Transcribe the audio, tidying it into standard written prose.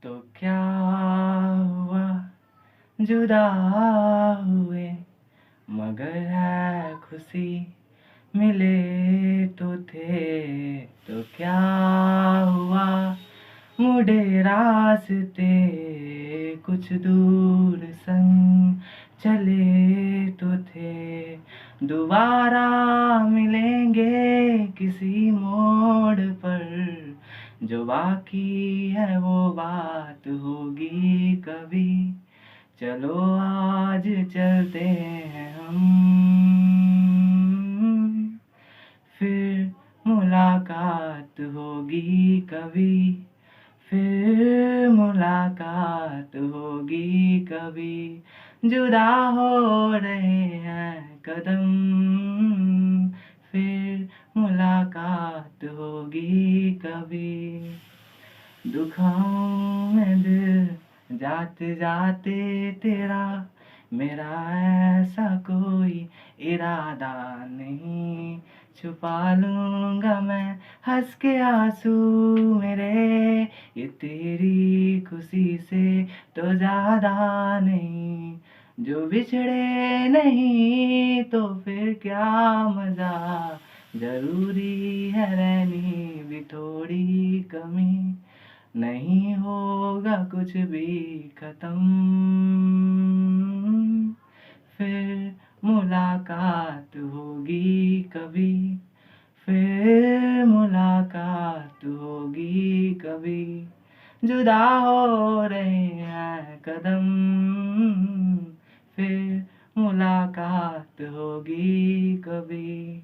तो क्या हुआ जुदा हुए, मगर है खुशी मिले तो थे। तो क्या हुआ मुड़े रास्ते कुछ दूर संग चले तो थे। दोबारा मिलेंगे किसी मोड़ पर, जो बाकी है वो बात होगी कभी। चलो आज चलते हैं हम, फिर मुलाकात होगी कभी। फिर मुलाकात होगी कभी। जुदा हो रहे हैं कदम, फिर मुलाकात होगी कभी। दुखाओं में दिल जाते जाते तेरा मेरा ऐसा कोई इरादा नहीं। छुपा लूंगा मैं हंस के आंसू मेरे, ये तेरी खुशी से तो ज्यादा नहीं। जो बिछड़े नहीं तो फिर क्या मजा, जरूरी है रहनी भी थोड़ी कमी। नहीं होगा कुछ भी खत्म, फिर मुलाकात होगी कभी। फिर मुलाकात होगी कभी। जुदा हो रहे हैं कदम, फिर मुलाकात होगी कभी।